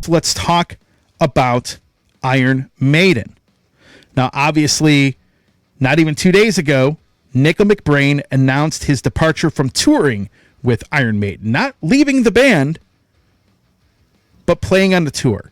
let's talk about Iron Maiden. Now, obviously, not even 2 days ago, Nicko McBrain announced his departure from touring with Iron Maiden. Not leaving the band, but playing on the tour.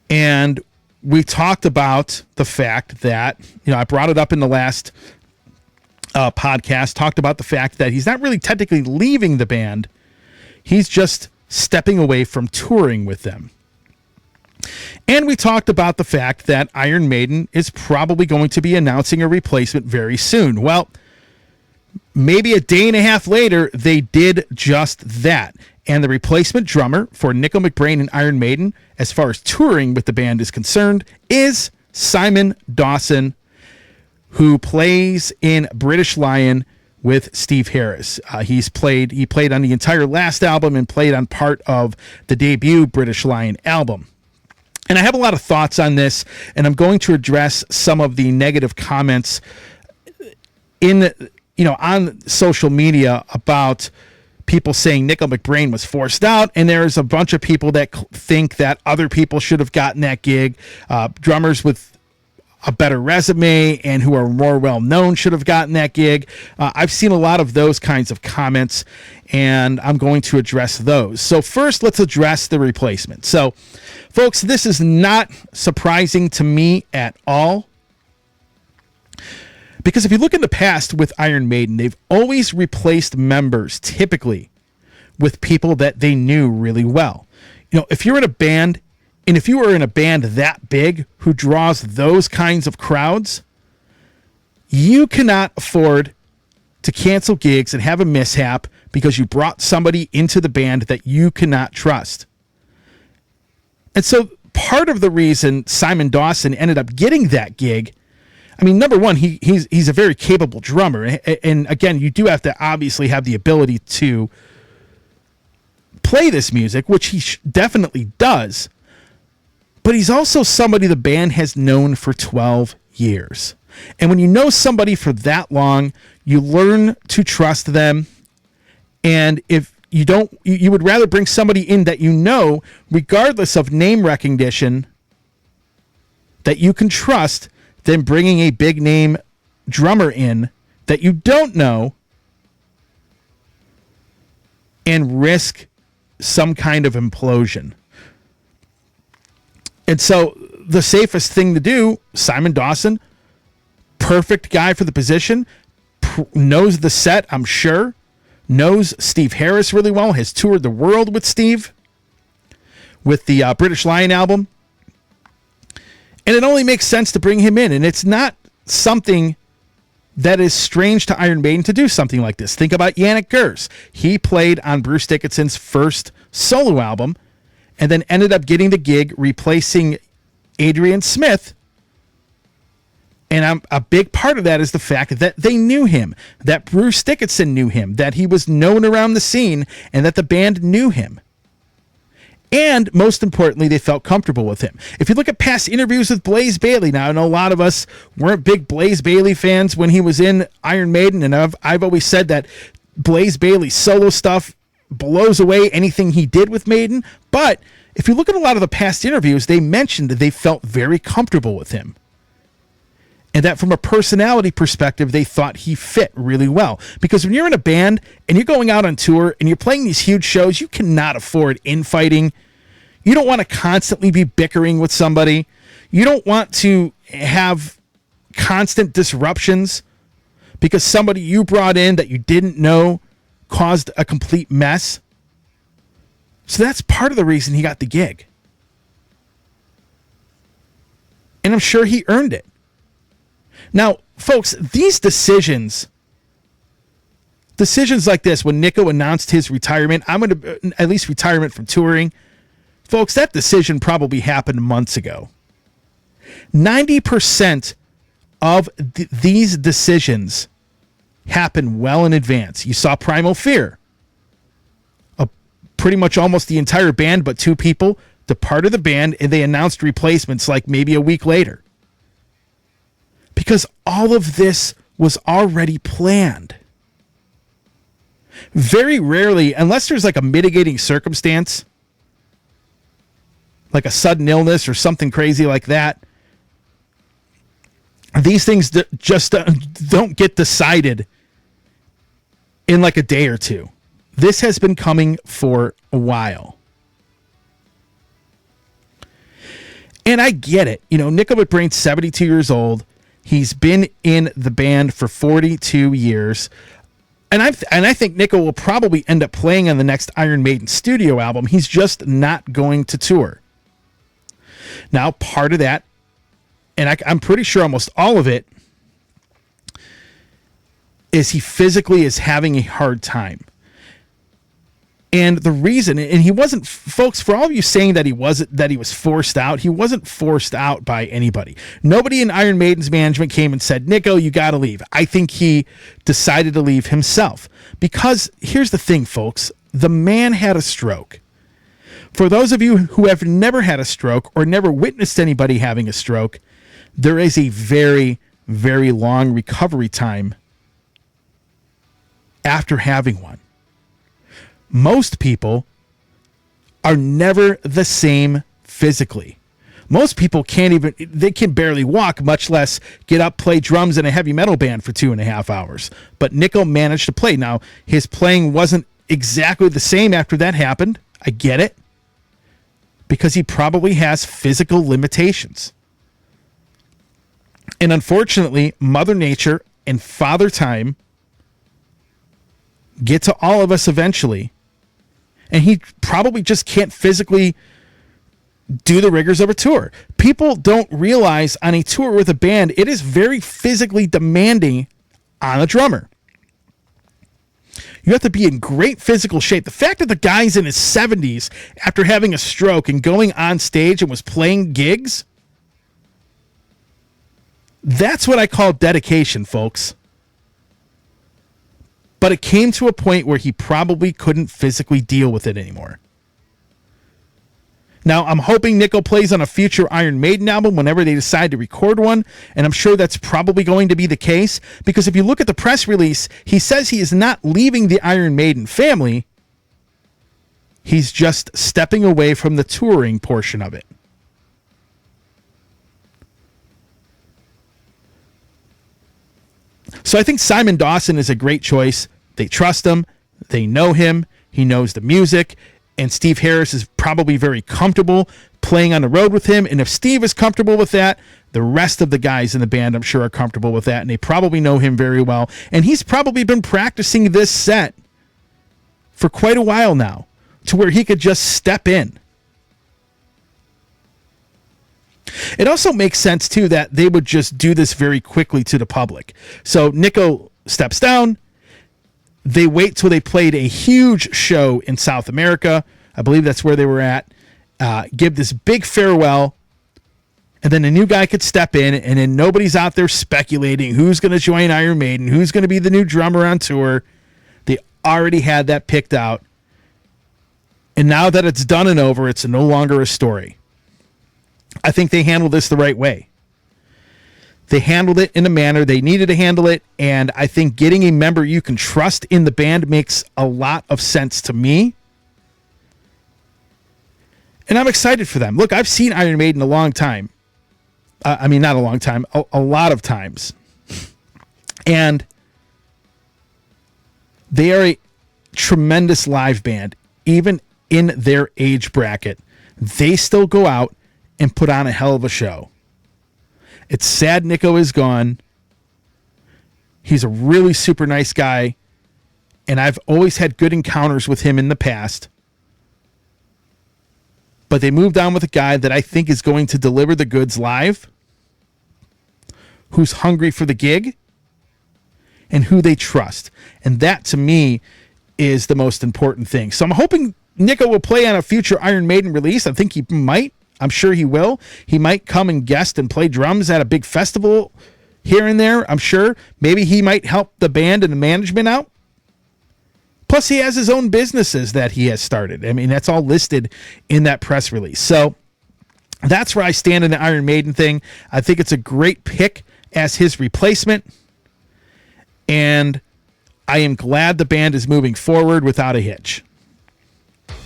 And we talked about the fact that, I brought it up in the last podcast, talked about the fact that he's not really technically leaving the band. He's just stepping away from touring with them. And we talked about the fact that Iron Maiden is probably going to be announcing a replacement very soon. Well, maybe a day and a half later, they did just that. And the replacement drummer for Nicko McBrain and Iron Maiden, as far as touring with the band is concerned, is Simon Dawson, who plays in British Lion with Steve Harris. He played on the entire last album and played on part of the debut British Lion album. And I have a lot of thoughts on this, and I'm going to address some of the negative comments on social media about people saying Nicko McBrain was forced out, and there's a bunch of people that think that other people should have gotten that gig. Drummers with a better resume and who are more well-known should have gotten that gig. I've seen a lot of those kinds of comments, and I'm going to address those. So first, let's address the replacement. So, folks, this is not surprising to me at all, because if you look in the past with Iron Maiden, they've always replaced members, typically, with people that they knew really well. If you're in a band, and if you are in a band that big who draws those kinds of crowds, you cannot afford to cancel gigs and have a mishap because you brought somebody into the band that you cannot trust. And so part of the reason Simon Dawson ended up getting that gig, number one, he's a very capable drummer. And again, you do have to obviously have the ability to play this music, which he definitely does. But he's also somebody the band has known for 12 years. And when you know somebody for that long, you learn to trust them. And if you don't, you would rather bring somebody in that you know, regardless of name recognition, that you can trust, than bringing a big name drummer in that you don't know and risk some kind of implosion. And so the safest thing to do, Simon Dawson, perfect guy for the position, knows the set, I'm sure, knows Steve Harris really well, has toured the world with Steve, with the British Lion album. And it only makes sense to bring him in. And it's not something that is strange to Iron Maiden to do something like this. Think about Yannick Gers. He played on Bruce Dickinson's first solo album and then ended up getting the gig replacing Adrian Smith. And a big part of that is the fact that they knew him, that Bruce Dickinson knew him, that he was known around the scene, and that the band knew him. And most importantly, they felt comfortable with him. If you look at past interviews with Blaze Bayley, now I know a lot of us weren't big Blaze Bayley fans when he was in Iron Maiden, and I've always said that Blaze Bayley's solo stuff blows away anything he did with Maiden. But if you look at a lot of the past interviews, they mentioned that they felt very comfortable with him. And that from a personality perspective, they thought he fit really well. Because when you're in a band and you're going out on tour and you're playing these huge shows, you cannot afford infighting. You don't want to constantly be bickering with somebody. You don't want to have constant disruptions because somebody you brought in that you didn't know caused a complete mess. So that's part of the reason he got the gig. And I'm sure he earned it. Now, folks, these decisions like this, when Nicko announced his retirement, I'm going to, at least retirement from touring, folks, that decision probably happened months ago. 90% of these decisions happen well in advance. You saw Primal Fear. Pretty much almost the entire band, but two people, departed the band, and they announced replacements like maybe a week later. Because all of this was already planned. Very rarely, unless there's like a mitigating circumstance, like a sudden illness or something crazy like that, these things just don't get decided in like a day or two. This has been coming for a while. And I get it. You know, Nicko McBrain's 72 years old. He's been in the band for 42 years. And I think Nicko will probably end up playing on the next Iron Maiden studio album. He's just not going to tour. Now, part of that, and I'm pretty sure almost all of it, is he physically is having a hard time. And the reason, and he wasn't, folks, for all of you saying that he was forced out, he wasn't forced out by anybody. Nobody in Iron Maiden's management came and said, Nicko, you got to leave. I think he decided to leave himself. Because here's the thing, folks, the man had a stroke. For those of you who have never had a stroke or never witnessed anybody having a stroke, there is a very, very long recovery time after having one. Most people are never the same physically. Most people they can barely walk, much less get up, play drums in a heavy metal band for 2.5 hours. But Nicko managed to play. Now, his playing wasn't exactly the same after that happened. I get it. Because he probably has physical limitations. And unfortunately, Mother Nature and Father Time get to all of us eventually. And he probably just can't physically do the rigors of a tour. People don't realize on a tour with a band, it is very physically demanding on a drummer. You have to be in great physical shape. The fact that the guy's in his 70s after having a stroke and going on stage and was playing gigs, that's what I call dedication, folks. But it came to a point where he probably couldn't physically deal with it anymore. Now, I'm hoping Nicko plays on a future Iron Maiden album whenever they decide to record one, and I'm sure that's probably going to be the case, because if you look at the press release, he says he is not leaving the Iron Maiden family. He's just stepping away from the touring portion of it. So I think Simon Dawson is a great choice. They trust him. They know him. He knows the music. And Steve Harris is probably very comfortable playing on the road with him. And if Steve is comfortable with that, the rest of the guys in the band, I'm sure, are comfortable with that. And they probably know him very well. And he's probably been practicing this set for quite a while now to where he could just step in. It also makes sense, too, that they would just do this very quickly to the public. So Nicko steps down. They wait till they played a huge show in South America. I believe that's where they were at. Give this big farewell. And then a new guy could step in, and then nobody's out there speculating who's going to join Iron Maiden, who's going to be the new drummer on tour. They already had that picked out. And now that it's done and over, it's no longer a story. I think they handled this the right way. They handled it in a manner they needed to handle it, and I think getting a member you can trust in the band makes a lot of sense to me. And I'm excited for them. Look, I've seen Iron Maiden a long time. Not a long time, a lot of times. And they are a tremendous live band, even in their age bracket. They still go out and put on a hell of a show. It's sad Nicko is gone. He's a really super nice guy, and I've always had good encounters with him in the past. But they moved on with a guy that I think is going to deliver the goods live, who's hungry for the gig, and who they trust. And that, to me, is the most important thing. So I'm hoping Nicko will play on a future Iron Maiden release. I think he might. I'm sure he will. He might come and guest and play drums at a big festival here and there, I'm sure. Maybe he might help the band and the management out. Plus, he has his own businesses that he has started. I mean, that's all listed in that press release. So that's where I stand in the Iron Maiden thing. I think it's a great pick as his replacement. And I am glad the band is moving forward without a hitch.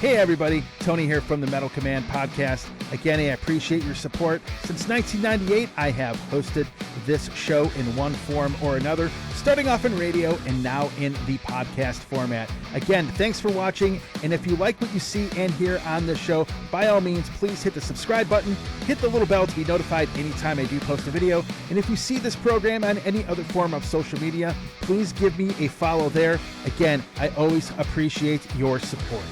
Hey everybody, Tony here from the Metal Command Podcast. Again, I appreciate your support. Since 1998, I have hosted this show in one form or another, starting off in radio and now in the podcast format. Again, thanks for watching, and if you like what you see and hear on this show, by all means, please hit the subscribe button, hit the little bell to be notified anytime I do post a video, and if you see this program on any other form of social media, please give me a follow there. Again, I always appreciate your support.